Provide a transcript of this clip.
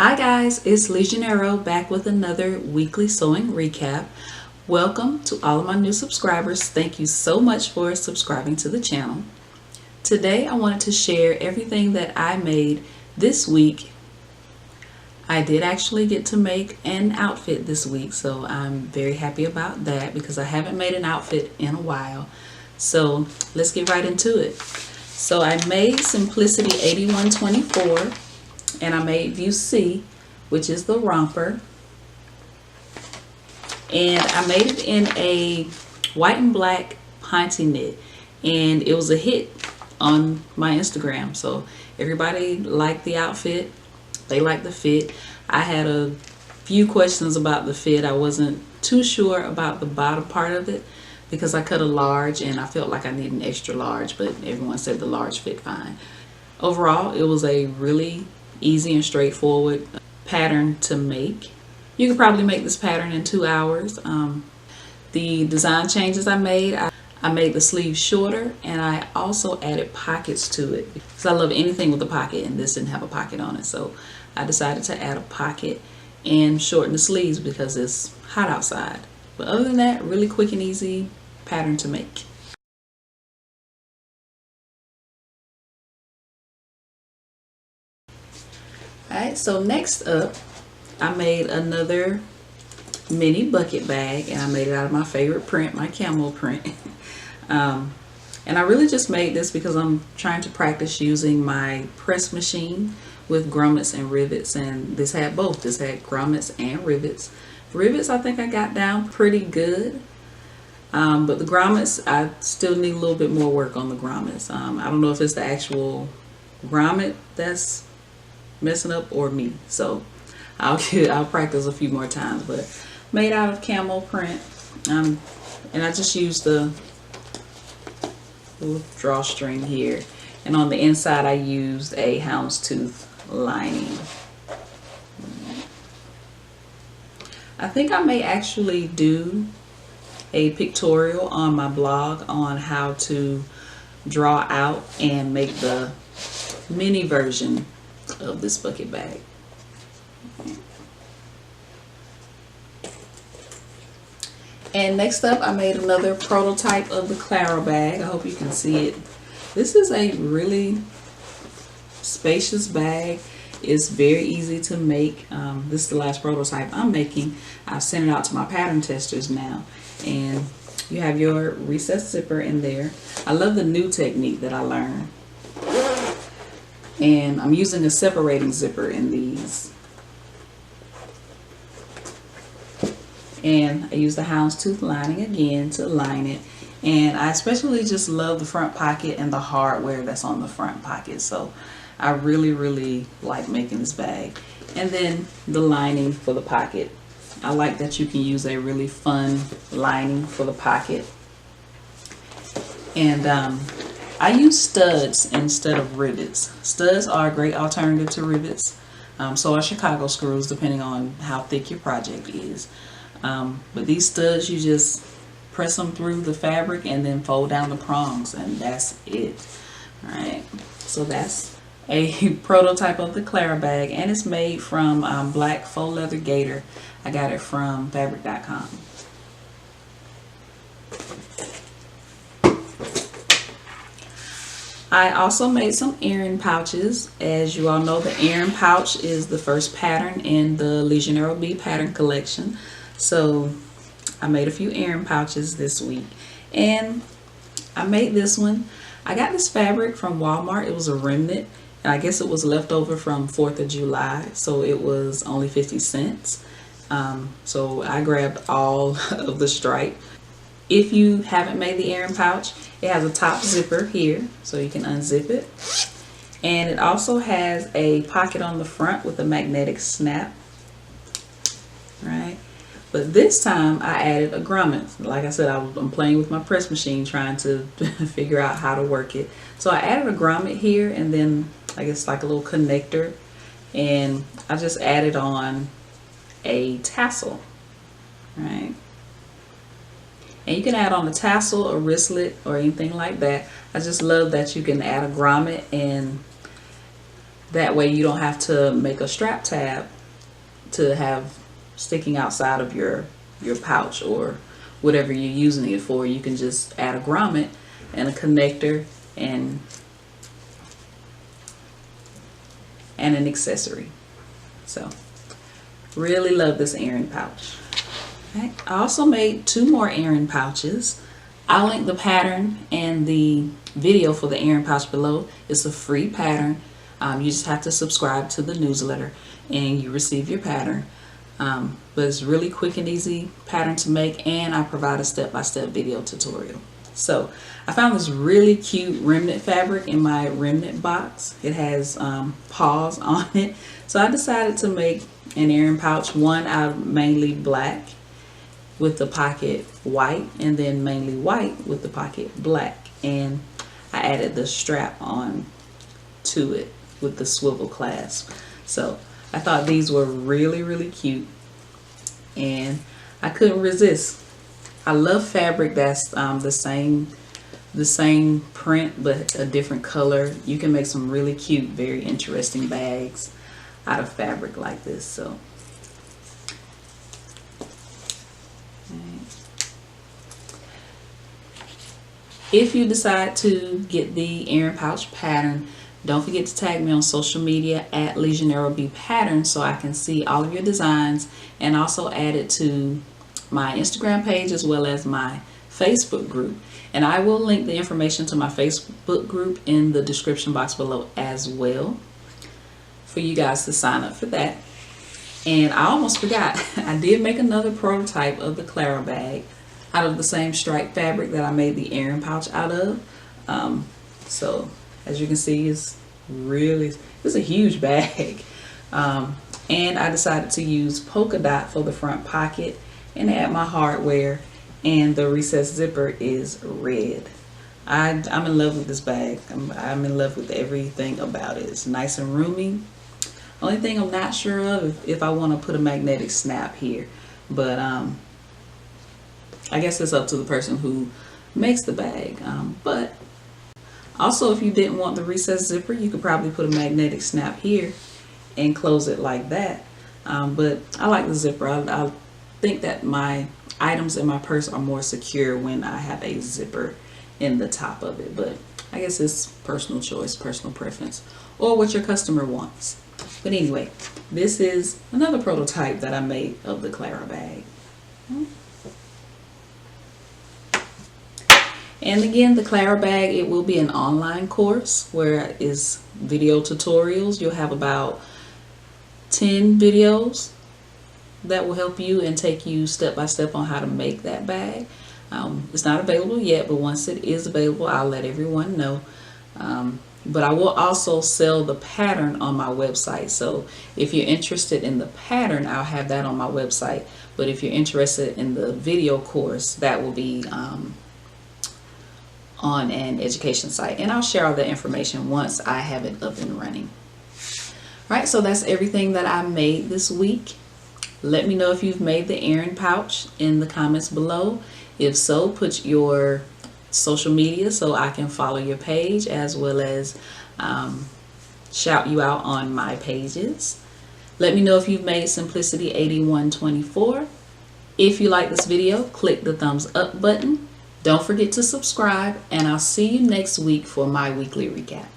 Hi guys, it's Legionero back with another weekly sewing recap. Welcome to all of my new subscribers. Thank you so much for subscribing to the channel. Today I wanted to share everything that I made this week. I did actually get to make an outfit this week, so I'm very happy about that because I haven't made an outfit in a while. So let's get right into it. So I made Simplicity 8124. And I made View C, which is the romper. And I made it in a white and black Ponte knit. And it was a hit on my Instagram. So everybody liked the outfit. They liked the fit. I had a few questions about the fit. I wasn't too sure about the bottom part of it because I cut a large and I felt like I needed an extra large, but everyone said the large fit fine. Overall, it was a really easy and straightforward pattern to make. You could probably make this pattern in 2 hours. The design changes I made the sleeves shorter, and I also added pockets to it because I love anything with a pocket, and this didn't have a pocket on it, so I decided to add a pocket and shorten the sleeves because it's hot outside. But other than that, really quick and easy pattern to make. Alright, so next up, I made another mini bucket bag, and I made it out of my favorite print, my camel print. And I really just made this because I'm trying to practice using my press machine with grommets and rivets, and this had both. This had grommets and rivets. Rivets I think I got down pretty good, but the grommets, I still need a little bit more work on the grommets. I don't know if it's the actual grommet that's messing up or me, so I'll practice a few more times. But made out of camel print, and I just used the little drawstring here, and on the inside I used a houndstooth lining. I think I may actually do a pictorial on my blog on how to draw out and make the mini version of this bucket bag. And next up, I made another prototype of the Clara bag. I hope you can see it. This is a really spacious bag. It's very easy to make. This is the last prototype I'm making. I've sent it out to my pattern testers now, and you have your recessed zipper in there. I love the new technique that I learned. And I'm using a separating zipper in these. And I use the houndstooth lining again to line it. And I especially just love the front pocket and the hardware that's on the front pocket. So I really like making this bag. And then the lining for the pocket. I like that you can use a really fun lining for the pocket. And I use studs instead of rivets. Studs are a great alternative to rivets. So are Chicago screws, depending on how thick your project is. But these studs, you just press them through the fabric and then fold down the prongs, and that's it. Alright, so that's a prototype of the Clara bag, and it's made from black faux leather gator. I got it from fabric.com. I also made some earring pouches. As you all know, the earring pouch is the first pattern in the Legionero B pattern collection. So I made a few earring pouches this week. And I made this one. I got this fabric from Walmart. It was a remnant, and I guess it was left over from 4th of July. So it was only 50 cents. So I grabbed all of the stripe. If you haven't made the earring pouch, it has a top zipper here, so you can unzip it. And it also has a pocket on the front with a magnetic snap. Right? But this time I added a grommet. Like I said, I'm playing with my press machine trying to figure out how to work it. So I added a grommet here, and then I guess like a little connector. And I just added on a tassel. Right? And you can add on a tassel, a wristlet, or anything like that. I just love that you can add a grommet and That way you don't have to make a strap tab to have sticking outside of your pouch or whatever you're using it for. You can just add a grommet and a connector and an accessory. So really love this Erin pouch. Okay. I also made 2 more Erin pouches. I'll link the pattern and the video for the Erin pouch below. It's a free pattern. You just have to subscribe to the newsletter and you receive your pattern. But it's really quick and easy pattern to make, and I provide a step-by-step video tutorial. So I found this really cute remnant fabric in my remnant box. It has paws on it. So I decided to make an Erin pouch, one out of mainly black with the pocket white, and then mainly white with the pocket black. And I added the strap on to it with the swivel clasp. So I thought these were really, really cute, and I couldn't resist. I love fabric that's the same print but a different color. You can make some really cute, very interesting bags out of fabric like this. So if you decide to get the Erin pouch pattern, don't forget to tag me on social media at Legionnaire B Pattern so I can see all of your designs, and also add it to my Instagram page as well as my Facebook group. And I will link the information to my Facebook group in the description box below as well for you guys to sign up for that. And I almost forgot, I did make another prototype of the Clara bag out of the same striped fabric that I made the Erin pouch out of. So as you can see, it's a huge bag. And I decided to use polka dot for the front pocket and add my hardware, and the recessed zipper is red. I'm in love with this bag. I'm in love with everything about it. It's nice and roomy. Only thing I'm not sure of if I want to put a magnetic snap here, but I guess it's up to the person who makes the bag. But also, if you didn't want the recessed zipper, you could probably put a magnetic snap here and close it like that. But I like the zipper. I think that my items in my purse are more secure when I have a zipper in the top of it. But I guess it's personal choice, personal preference, or what your customer wants. But anyway, this is another prototype that I made of the Clara bag. And again, the Clara bag, it will be an online course where it is video tutorials. You'll have about 10 videos that will help you and take you step by step on how to make that bag. It's not available yet, but once it is available, I'll let everyone know. But I will also sell the pattern on my website. So if you're interested in the pattern, I'll have that on my website. But if you're interested in the video course, that will be on an education site, and I'll share all the information once I have it up and running. All right, so that's everything that I made this week. Let me know if you've made the Erin pouch in the comments below. If so, put your social media so I can follow your page, as well as shout you out on my pages. Let me know if you've made Simplicity 8124. If you like this video, click the thumbs up button. Don't forget to subscribe, and I'll see you next week for my weekly recap.